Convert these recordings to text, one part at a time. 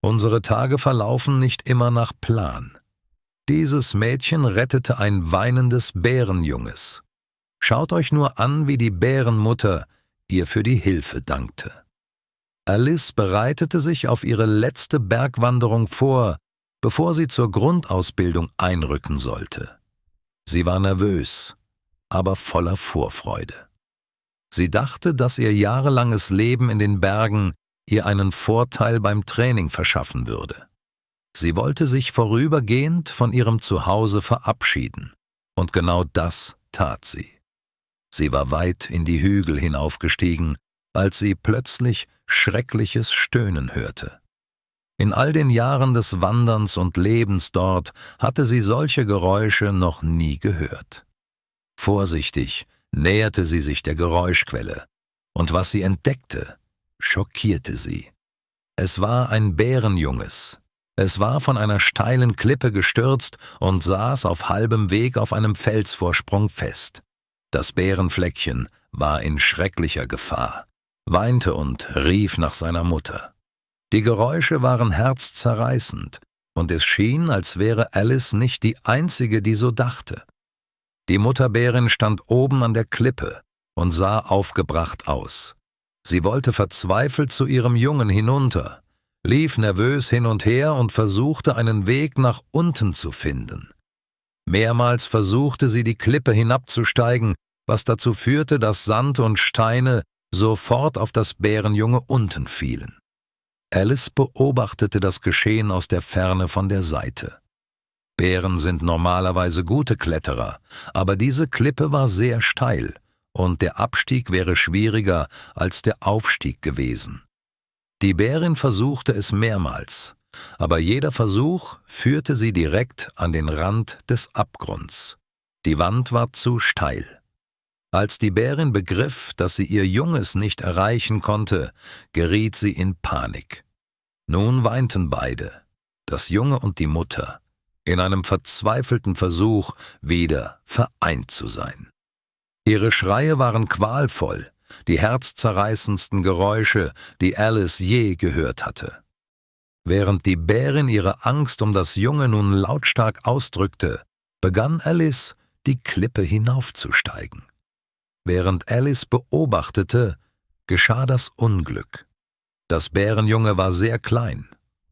Unsere Tage verlaufen nicht immer nach Plan. Dieses Mädchen rettete ein weinendes Bärenjunges. Schaut euch nur an, wie die Bärenmutter ihr für die Hilfe dankte. Alice bereitete sich auf ihre letzte Bergwanderung vor, bevor sie zur Grundausbildung einrücken sollte. Sie war nervös, aber voller Vorfreude. Sie dachte, dass ihr jahrelanges Leben in den Bergen ihr einen Vorteil beim Training verschaffen würde. Sie wollte sich vorübergehend von ihrem Zuhause verabschieden, und genau das tat sie. Sie war weit in die Hügel hinaufgestiegen, als sie plötzlich schreckliches Stöhnen hörte. In all den Jahren des Wanderns und Lebens dort hatte sie solche Geräusche noch nie gehört. Vorsichtig näherte sie sich der Geräuschquelle, und was sie entdeckte, schockierte sie. Es war ein Bärenjunges. Es war von einer steilen Klippe gestürzt und saß auf halbem Weg auf einem Felsvorsprung fest. Das Bärenfleckchen war in schrecklicher Gefahr, weinte und rief nach seiner Mutter. Die Geräusche waren herzzerreißend, und es schien, als wäre Alice nicht die Einzige, die so dachte. Die Mutterbärin stand oben an der Klippe und sah aufgebracht aus. Sie wollte verzweifelt zu ihrem Jungen hinunter, lief nervös hin und her und versuchte, einen Weg nach unten zu finden. Mehrmals versuchte sie, die Klippe hinabzusteigen, was dazu führte, dass Sand und Steine sofort auf das Bärenjunge unten fielen. Alice beobachtete das Geschehen aus der Ferne von der Seite. Bären sind normalerweise gute Kletterer, aber diese Klippe war sehr steil, und der Abstieg wäre schwieriger als der Aufstieg gewesen. Die Bärin versuchte es mehrmals, aber jeder Versuch führte sie direkt an den Rand des Abgrunds. Die Wand war zu steil. Als die Bärin begriff, dass sie ihr Junges nicht erreichen konnte, geriet sie in Panik. Nun weinten beide, das Junge und die Mutter, in einem verzweifelten Versuch, wieder vereint zu sein. Ihre Schreie waren qualvoll, die herzzerreißendsten Geräusche, die Alice je gehört hatte. Während die Bärin ihre Angst um das Junge nun lautstark ausdrückte, begann Alice, die Klippe hinaufzusteigen. Während Alice beobachtete, geschah das Unglück. Das Bärenjunge war sehr klein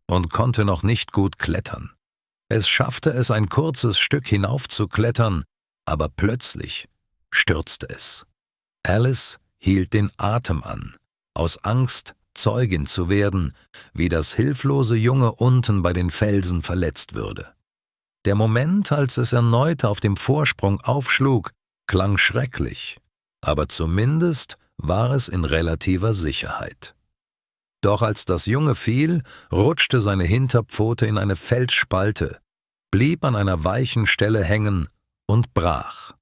und konnte noch nicht gut klettern. Es schaffte es, ein kurzes Stück hinaufzuklettern, aber plötzlich stürzte es. Alice hielt den Atem an, aus Angst, Zeugin zu werden, wie das hilflose Junge unten bei den Felsen verletzt würde. Der Moment, als es erneut auf dem Vorsprung aufschlug, klang schrecklich, aber zumindest war es in relativer Sicherheit. Doch als das Junge fiel, rutschte seine Hinterpfote in eine Felsspalte, blieb an einer weichen Stelle hängen und brach.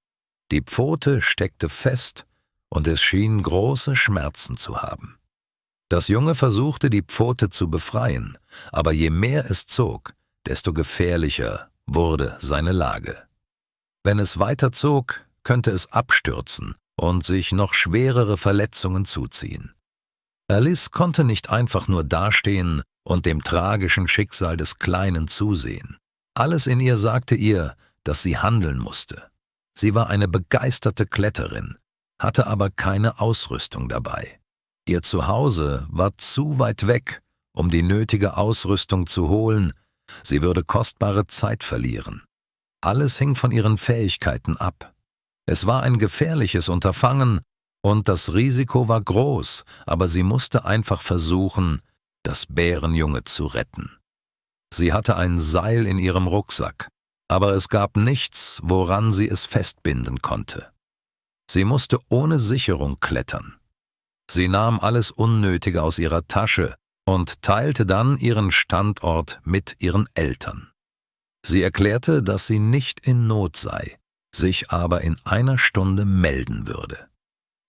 Die Pfote steckte fest und es schien große Schmerzen zu haben. Das Junge versuchte, die Pfote zu befreien, aber je mehr es zog, desto gefährlicher wurde seine Lage. Wenn es weiter zog, könnte es abstürzen und sich noch schwerere Verletzungen zuziehen. Alice konnte nicht einfach nur dastehen und dem tragischen Schicksal des Kleinen zusehen. Alles in ihr sagte ihr, dass sie handeln musste. Sie war eine begeisterte Kletterin, hatte aber keine Ausrüstung dabei. Ihr Zuhause war zu weit weg, um die nötige Ausrüstung zu holen. Sie würde kostbare Zeit verlieren. Alles hing von ihren Fähigkeiten ab. Es war ein gefährliches Unterfangen, und das Risiko war groß, aber sie musste einfach versuchen, das Bärenjunge zu retten. Sie hatte ein Seil in ihrem Rucksack, aber es gab nichts, woran sie es festbinden konnte. Sie musste ohne Sicherung klettern. Sie nahm alles Unnötige aus ihrer Tasche und teilte dann ihren Standort mit ihren Eltern. Sie erklärte, dass sie nicht in Not sei, sich aber in einer Stunde melden würde.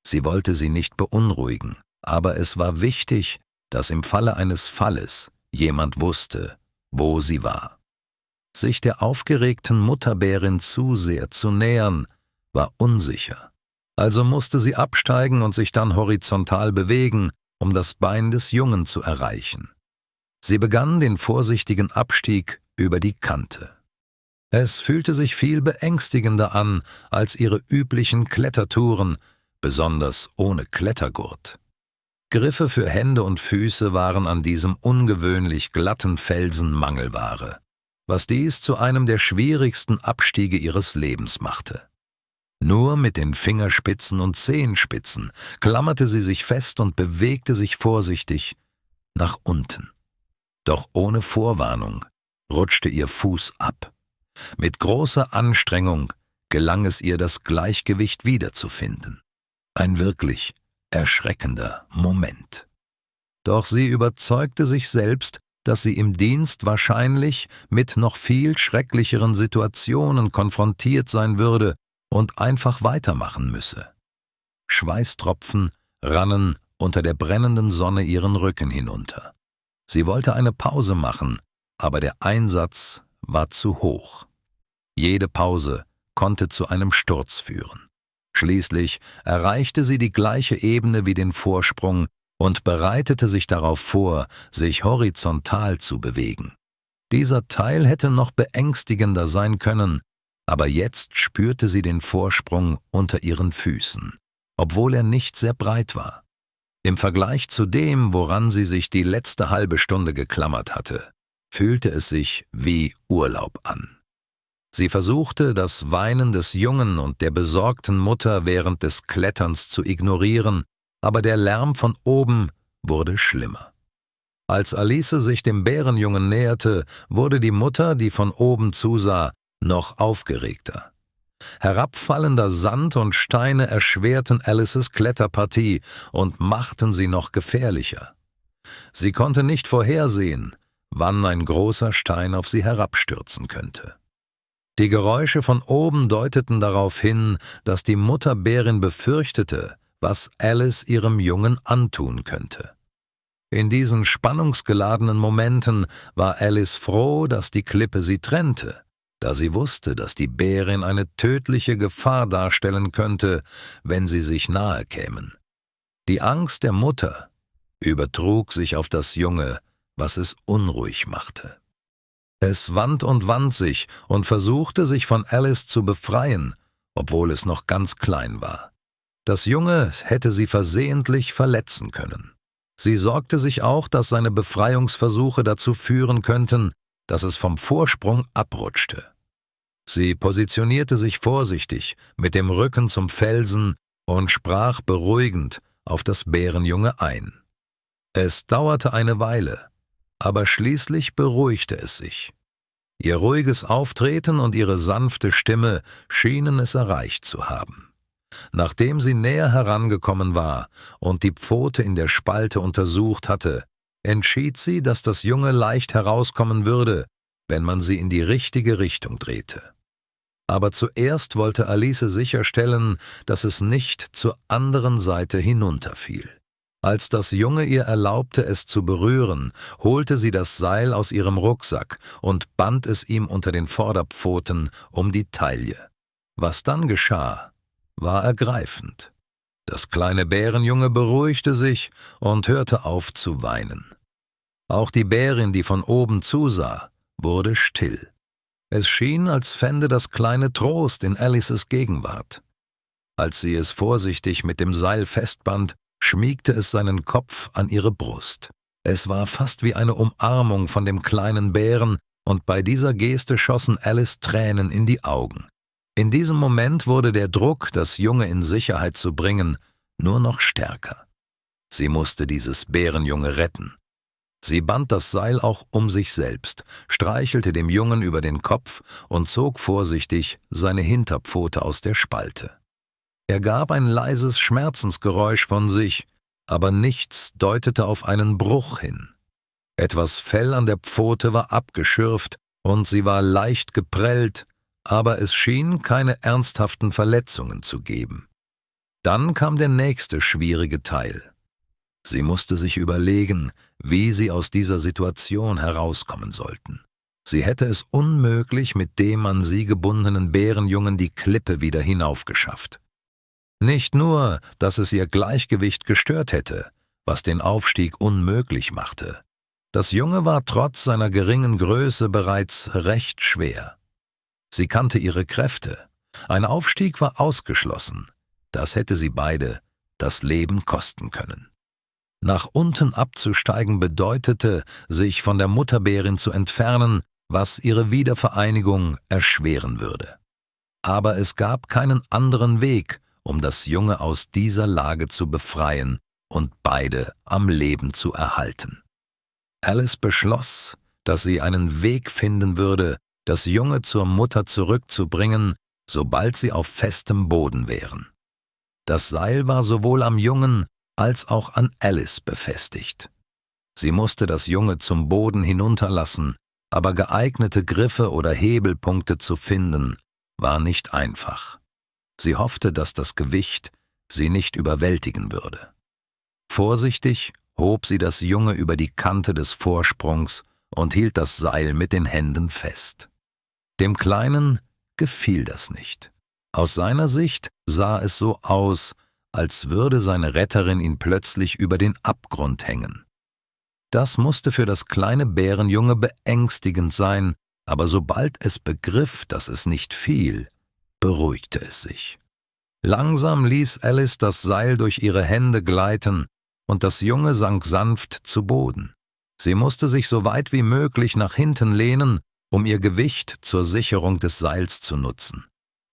Sie wollte sie nicht beunruhigen, aber es war wichtig, dass im Falle eines Falles jemand wusste, wo sie war. Sich der aufgeregten Mutterbärin zu sehr zu nähern, war unsicher. Also musste sie absteigen und sich dann horizontal bewegen, um das Bein des Jungen zu erreichen. Sie begann den vorsichtigen Abstieg über die Kante. Es fühlte sich viel beängstigender an als ihre üblichen Klettertouren, besonders ohne Klettergurt. Griffe für Hände und Füße waren an diesem ungewöhnlich glatten Felsen Mangelware, was dies zu einem der schwierigsten Abstiege ihres Lebens machte. Nur mit den Fingerspitzen und Zehenspitzen klammerte sie sich fest und bewegte sich vorsichtig nach unten. Doch ohne Vorwarnung rutschte ihr Fuß ab. Mit großer Anstrengung gelang es ihr, das Gleichgewicht wiederzufinden. Ein wirklich erschreckender Moment. Doch sie überzeugte sich selbst, dass sie im Dienst wahrscheinlich mit noch viel schrecklicheren Situationen konfrontiert sein würde und einfach weitermachen müsse. Schweißtropfen rannen unter der brennenden Sonne ihren Rücken hinunter. Sie wollte eine Pause machen, aber der Einsatz war zu hoch. Jede Pause konnte zu einem Sturz führen. Schließlich erreichte sie die gleiche Ebene wie den Vorsprung und bereitete sich darauf vor, sich horizontal zu bewegen. Dieser Teil hätte noch beängstigender sein können, aber jetzt spürte sie den Vorsprung unter ihren Füßen, obwohl er nicht sehr breit war. Im Vergleich zu dem, woran sie sich die letzte halbe Stunde geklammert hatte, fühlte es sich wie Urlaub an. Sie versuchte, das Weinen des Jungen und der besorgten Mutter während des Kletterns zu ignorieren, aber der Lärm von oben wurde schlimmer. Als Alice sich dem Bärenjungen näherte, wurde die Mutter, die von oben zusah, noch aufgeregter. Herabfallender Sand und Steine erschwerten Alices Kletterpartie und machten sie noch gefährlicher. Sie konnte nicht vorhersehen, wann ein großer Stein auf sie herabstürzen könnte. Die Geräusche von oben deuteten darauf hin, dass die Mutterbärin befürchtete, was Alice ihrem Jungen antun könnte. In diesen spannungsgeladenen Momenten war Alice froh, dass die Klippe sie trennte, da sie wusste, dass die Bärin eine tödliche Gefahr darstellen könnte, wenn sie sich nahe kämen. Die Angst der Mutter übertrug sich auf das Junge, was es unruhig machte. Es wand sich und versuchte, sich von Alice zu befreien, obwohl es noch ganz klein war. Das Junge hätte sie versehentlich verletzen können. Sie sorgte sich auch, dass seine Befreiungsversuche dazu führen könnten, dass es vom Vorsprung abrutschte. Sie positionierte sich vorsichtig mit dem Rücken zum Felsen und sprach beruhigend auf das Bärenjunge ein. Es dauerte eine Weile, aber schließlich beruhigte es sich. Ihr ruhiges Auftreten und ihre sanfte Stimme schienen es erreicht zu haben. Nachdem sie näher herangekommen war und die Pfote in der Spalte untersucht hatte, entschied sie, dass das Junge leicht herauskommen würde, wenn man sie in die richtige Richtung drehte. Aber zuerst wollte Alice sicherstellen, dass es nicht zur anderen Seite hinunterfiel. Als das Junge ihr erlaubte, es zu berühren, holte sie das Seil aus ihrem Rucksack und band es ihm unter den Vorderpfoten um die Taille. Was dann geschah, war ergreifend. Das kleine Bärenjunge beruhigte sich und hörte auf zu weinen. Auch die Bärin, die von oben zusah, wurde still. Es schien, als fände das Kleine Trost in Alices Gegenwart. Als sie es vorsichtig mit dem Seil festband, schmiegte es seinen Kopf an ihre Brust. Es war fast wie eine Umarmung von dem kleinen Bären, und bei dieser Geste schossen Alice Tränen in die Augen. In diesem Moment wurde der Druck, das Junge in Sicherheit zu bringen, nur noch stärker. Sie musste dieses Bärenjunge retten. Sie band das Seil auch um sich selbst, streichelte dem Jungen über den Kopf und zog vorsichtig seine Hinterpfote aus der Spalte. Er gab ein leises Schmerzensgeräusch von sich, aber nichts deutete auf einen Bruch hin. Etwas Fell an der Pfote war abgeschürft und sie war leicht geprellt, aber es schien keine ernsthaften Verletzungen zu geben. Dann kam der nächste schwierige Teil. Sie musste sich überlegen, wie sie aus dieser Situation herauskommen sollten. Sie hätte es unmöglich mit dem an sie gebundenen Bärenjungen die Klippe wieder hinaufgeschafft. Nicht nur, dass es ihr Gleichgewicht gestört hätte, was den Aufstieg unmöglich machte. Das Junge war trotz seiner geringen Größe bereits recht schwer. Sie kannte ihre Kräfte. Ein Aufstieg war ausgeschlossen. Das hätte sie beide das Leben kosten können. Nach unten abzusteigen bedeutete, sich von der Mutterbärin zu entfernen, was ihre Wiedervereinigung erschweren würde. Aber es gab keinen anderen Weg, um das Junge aus dieser Lage zu befreien und beide am Leben zu erhalten. Alice beschloss, dass sie einen Weg finden würde, das Junge zur Mutter zurückzubringen, sobald sie auf festem Boden wären. Das Seil war sowohl am Jungen als auch an Alice befestigt. Sie musste das Junge zum Boden hinunterlassen, aber geeignete Griffe oder Hebelpunkte zu finden, war nicht einfach. Sie hoffte, dass das Gewicht sie nicht überwältigen würde. Vorsichtig hob sie das Junge über die Kante des Vorsprungs und hielt das Seil mit den Händen fest. Dem Kleinen gefiel das nicht. Aus seiner Sicht sah es so aus, als würde seine Retterin ihn plötzlich über den Abgrund hängen. Das musste für das kleine Bärenjunge beängstigend sein, aber sobald es begriff, dass es nicht fiel, beruhigte es sich. Langsam ließ Alice das Seil durch ihre Hände gleiten, und das Junge sank sanft zu Boden. Sie musste sich so weit wie möglich nach hinten lehnen, um ihr Gewicht zur Sicherung des Seils zu nutzen.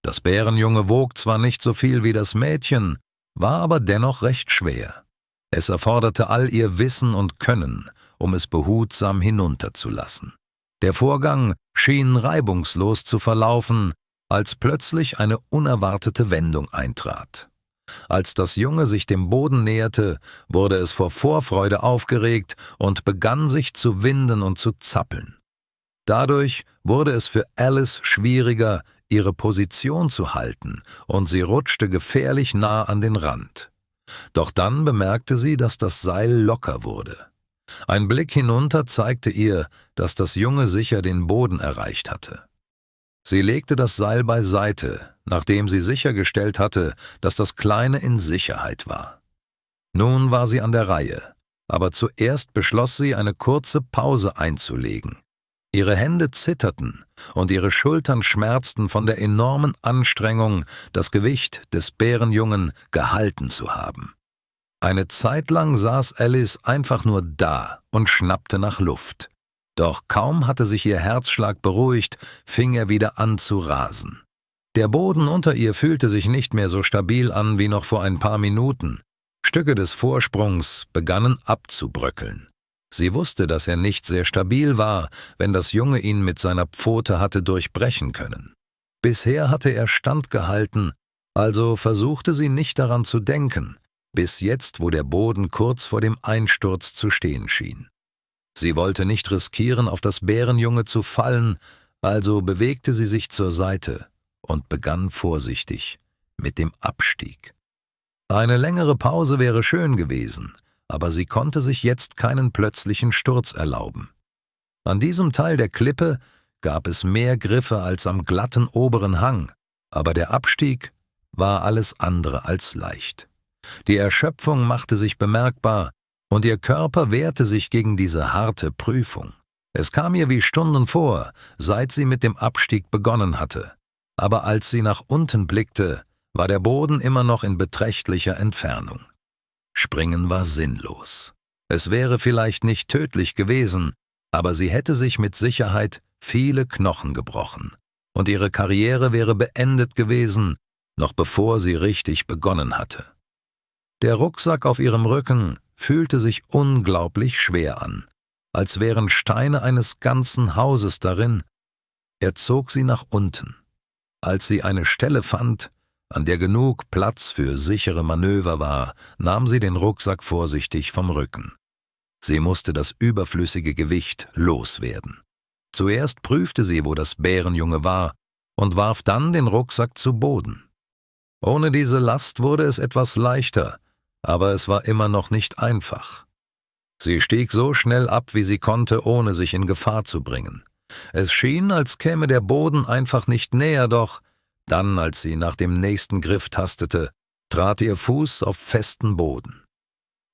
Das Bärenjunge wog zwar nicht so viel wie das Mädchen, war aber dennoch recht schwer. Es erforderte all ihr Wissen und Können, um es behutsam hinunterzulassen. Der Vorgang schien reibungslos zu verlaufen, als plötzlich eine unerwartete Wendung eintrat. Als das Junge sich dem Boden näherte, wurde es vor Vorfreude aufgeregt und begann sich zu winden und zu zappeln. Dadurch wurde es für Alice schwieriger, ihre Position zu halten, und sie rutschte gefährlich nah an den Rand. Doch dann bemerkte sie, dass das Seil locker wurde. Ein Blick hinunter zeigte ihr, dass das Junge sicher den Boden erreicht hatte. Sie legte das Seil beiseite, nachdem sie sichergestellt hatte, dass das Kleine in Sicherheit war. Nun war sie an der Reihe, aber zuerst beschloss sie, eine kurze Pause einzulegen. Ihre Hände zitterten und ihre Schultern schmerzten von der enormen Anstrengung, das Gewicht des Bärenjungen gehalten zu haben. Eine Zeit lang saß Alice einfach nur da und schnappte nach Luft. Doch kaum hatte sich ihr Herzschlag beruhigt, fing er wieder an zu rasen. Der Boden unter ihr fühlte sich nicht mehr so stabil an wie noch vor ein paar Minuten. Stücke des Vorsprungs begannen abzubröckeln. Sie wusste, dass er nicht sehr stabil war, wenn das Junge ihn mit seiner Pfote hatte durchbrechen können. Bisher hatte er standgehalten, also versuchte sie nicht daran zu denken, bis jetzt, wo der Boden kurz vor dem Einsturz zu stehen schien. Sie wollte nicht riskieren, auf das Bärenjunge zu fallen, also bewegte sie sich zur Seite und begann vorsichtig mit dem Abstieg. Eine längere Pause wäre schön gewesen, aber sie konnte sich jetzt keinen plötzlichen Sturz erlauben. An diesem Teil der Klippe gab es mehr Griffe als am glatten oberen Hang, aber der Abstieg war alles andere als leicht. Die Erschöpfung machte sich bemerkbar, und ihr Körper wehrte sich gegen diese harte Prüfung. Es kam ihr wie Stunden vor, seit sie mit dem Abstieg begonnen hatte. Aber als sie nach unten blickte, war der Boden immer noch in beträchtlicher Entfernung. Springen war sinnlos. Es wäre vielleicht nicht tödlich gewesen, aber sie hätte sich mit Sicherheit viele Knochen gebrochen. Und ihre Karriere wäre beendet gewesen, noch bevor sie richtig begonnen hatte. Der Rucksack auf ihrem Rücken fühlte sich unglaublich schwer an, als wären Steine eines ganzen Hauses darin. Er zog sie nach unten. Als sie eine Stelle fand, an der genug Platz für sichere Manöver war, nahm sie den Rucksack vorsichtig vom Rücken. Sie musste das überflüssige Gewicht loswerden. Zuerst prüfte sie, wo das Bärenjunge war, und warf dann den Rucksack zu Boden. Ohne diese Last wurde es etwas leichter, aber es war immer noch nicht einfach. Sie stieg so schnell ab, wie sie konnte, ohne sich in Gefahr zu bringen. Es schien, als käme der Boden einfach nicht näher, doch dann, als sie nach dem nächsten Griff tastete, trat ihr Fuß auf festen Boden.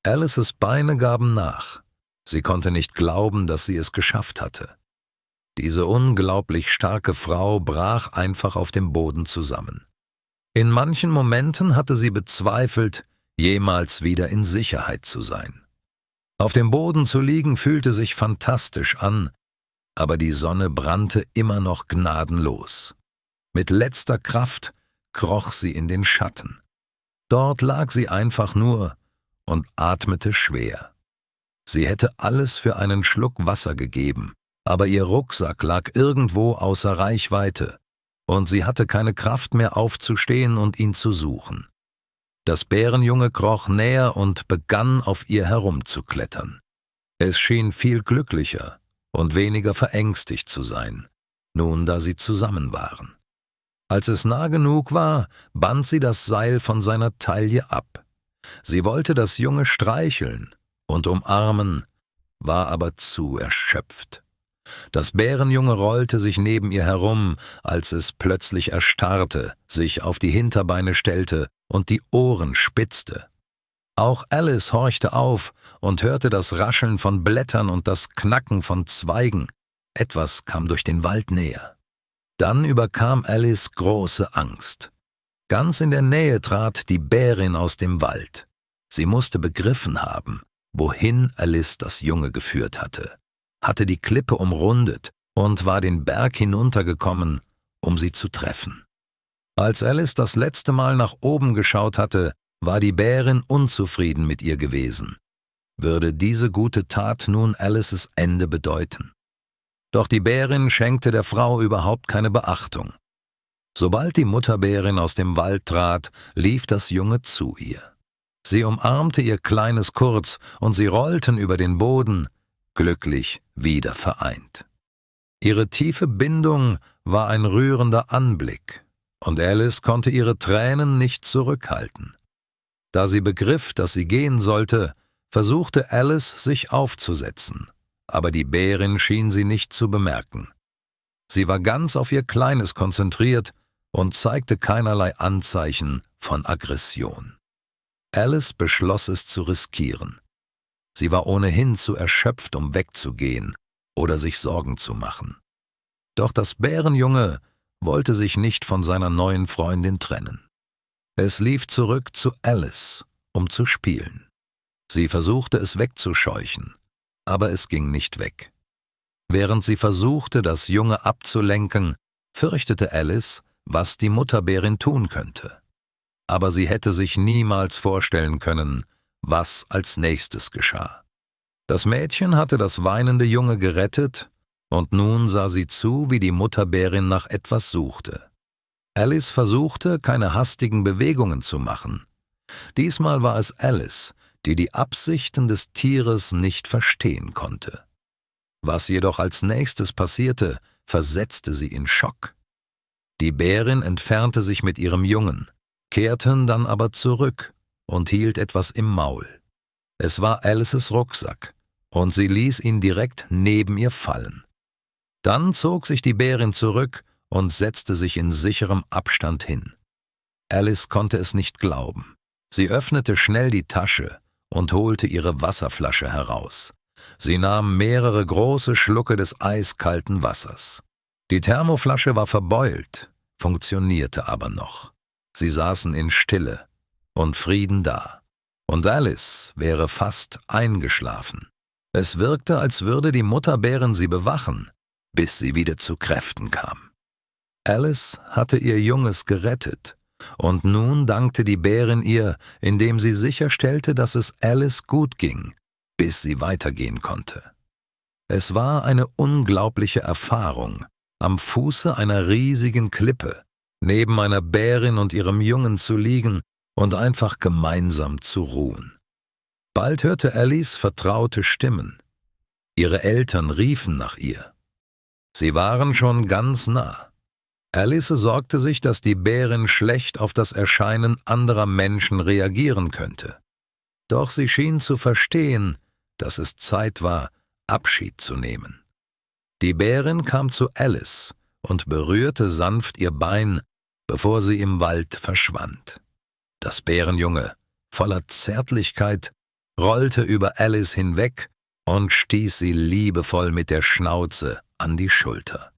Alices Beine gaben nach. Sie konnte nicht glauben, dass sie es geschafft hatte. Diese unglaublich starke Frau brach einfach auf dem Boden zusammen. In manchen Momenten hatte sie bezweifelt, jemals wieder in Sicherheit zu sein. Auf dem Boden zu liegen fühlte sich fantastisch an, aber die Sonne brannte immer noch gnadenlos. Mit letzter Kraft kroch sie in den Schatten. Dort lag sie einfach nur und atmete schwer. Sie hätte alles für einen Schluck Wasser gegeben, aber ihr Rucksack lag irgendwo außer Reichweite, und sie hatte keine Kraft mehr aufzustehen und ihn zu suchen. Das Bärenjunge kroch näher und begann auf ihr herumzuklettern. Es schien viel glücklicher und weniger verängstigt zu sein, nun da sie zusammen waren. Als es nah genug war, band sie das Seil von seiner Taille ab. Sie wollte das Junge streicheln und umarmen, war aber zu erschöpft. Das Bärenjunge rollte sich neben ihr herum, als es plötzlich erstarrte, sich auf die Hinterbeine stellte und die Ohren spitzte. Auch Alice horchte auf und hörte das Rascheln von Blättern und das Knacken von Zweigen. Etwas kam durch den Wald näher. Dann überkam Alice große Angst. Ganz in der Nähe trat die Bärin aus dem Wald. Sie musste begriffen haben, wohin Alice das Junge geführt hatte die Klippe umrundet und war den Berg hinuntergekommen, um sie zu treffen. Als Alice das letzte Mal nach oben geschaut hatte, war die Bärin unzufrieden mit ihr gewesen. Würde diese gute Tat nun Alices Ende bedeuten? Doch die Bärin schenkte der Frau überhaupt keine Beachtung. Sobald die Mutterbärin aus dem Wald trat, lief das Junge zu ihr. Sie umarmte ihr Kleines kurz und sie rollten über den Boden, glücklich wieder vereint. Ihre tiefe Bindung war ein rührender Anblick, und Alice konnte ihre Tränen nicht zurückhalten. Da sie begriff, dass sie gehen sollte, versuchte Alice, sich aufzusetzen, aber die Bärin schien sie nicht zu bemerken. Sie war ganz auf ihr Kleines konzentriert und zeigte keinerlei Anzeichen von Aggression. Alice beschloss es zu riskieren. Sie war ohnehin zu erschöpft, um wegzugehen oder sich Sorgen zu machen. Doch das Bärenjunge wollte sich nicht von seiner neuen Freundin trennen. Es lief zurück zu Alice, um zu spielen. Sie versuchte es wegzuscheuchen, aber es ging nicht weg. Während sie versuchte, das Junge abzulenken, fürchtete Alice, was die Mutterbärin tun könnte. Aber sie hätte sich niemals vorstellen können, was als nächstes geschah. Das Mädchen hatte das weinende Junge gerettet, und nun sah sie zu, wie die Mutterbärin nach etwas suchte. Alice versuchte, keine hastigen Bewegungen zu machen. Diesmal war es Alice, die die Absichten des Tieres nicht verstehen konnte. Was jedoch als nächstes passierte, versetzte sie in Schock. Die Bärin entfernte sich mit ihrem Jungen, kehrten dann aber zurück und hielt etwas im Maul. Es war Alices Rucksack, und sie ließ ihn direkt neben ihr fallen. Dann zog sich die Bärin zurück und setzte sich in sicherem Abstand hin. Alice konnte es nicht glauben. Sie öffnete schnell die Tasche und holte ihre Wasserflasche heraus. Sie nahm mehrere große Schlucke des eiskalten Wassers. Die Thermoflasche war verbeult, funktionierte aber noch. Sie saßen in Stille und Frieden da. Und Alice wäre fast eingeschlafen. Es wirkte, als würde die Mutterbärin sie bewachen, bis sie wieder zu Kräften kam. Alice hatte ihr Junges gerettet, und nun dankte die Bärin ihr, indem sie sicherstellte, dass es Alice gut ging, bis sie weitergehen konnte. Es war eine unglaubliche Erfahrung, am Fuße einer riesigen Klippe, neben einer Bärin und ihrem Jungen zu liegen und einfach gemeinsam zu ruhen. Bald hörte Alice vertraute Stimmen. Ihre Eltern riefen nach ihr. Sie waren schon ganz nah. Alice sorgte sich, dass die Bärin schlecht auf das Erscheinen anderer Menschen reagieren könnte. Doch sie schien zu verstehen, dass es Zeit war, Abschied zu nehmen. Die Bärin kam zu Alice und berührte sanft ihr Bein, bevor sie im Wald verschwand. Das Bärenjunge, voller Zärtlichkeit, rollte über Alice hinweg und stieß sie liebevoll mit der Schnauze an die Schulter.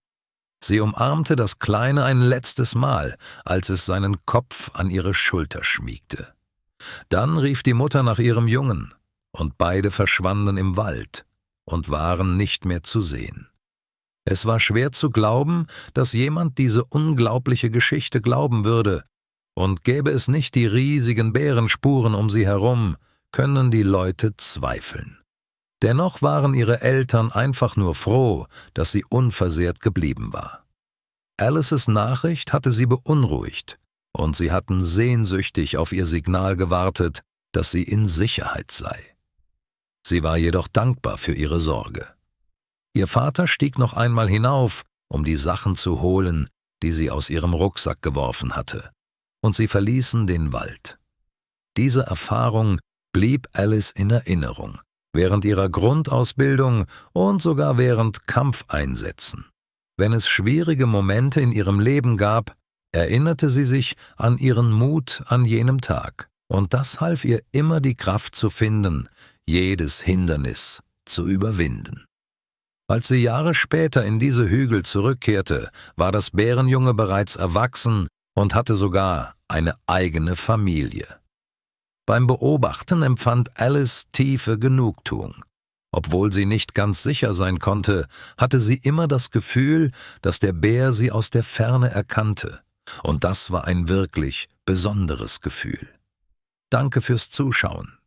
Sie umarmte das Kleine ein letztes Mal, als es seinen Kopf an ihre Schulter schmiegte. Dann rief die Mutter nach ihrem Jungen, und beide verschwanden im Wald und waren nicht mehr zu sehen. Es war schwer zu glauben, dass jemand diese unglaubliche Geschichte glauben würde, und gäbe es nicht die riesigen Bärenspuren um sie herum, können die Leute zweifeln. Dennoch waren ihre Eltern einfach nur froh, dass sie unversehrt geblieben war. Alices Nachricht hatte sie beunruhigt, und sie hatten sehnsüchtig auf ihr Signal gewartet, dass sie in Sicherheit sei. Sie war jedoch dankbar für ihre Sorge. Ihr Vater stieg noch einmal hinauf, um die Sachen zu holen, die sie aus ihrem Rucksack geworfen hatte, und sie verließen den Wald. Diese Erfahrung blieb Alice in Erinnerung, während ihrer Grundausbildung und sogar während Kampfeinsätzen. Wenn es schwierige Momente in ihrem Leben gab, erinnerte sie sich an ihren Mut an jenem Tag, und das half ihr immer die Kraft zu finden, jedes Hindernis zu überwinden. Als sie Jahre später in diese Hügel zurückkehrte, war das Bärenjunge bereits erwachsen und hatte sogar eine eigene Familie. Beim Beobachten empfand Alice tiefe Genugtuung. Obwohl sie nicht ganz sicher sein konnte, hatte sie immer das Gefühl, dass der Bär sie aus der Ferne erkannte. Und das war ein wirklich besonderes Gefühl. Danke fürs Zuschauen.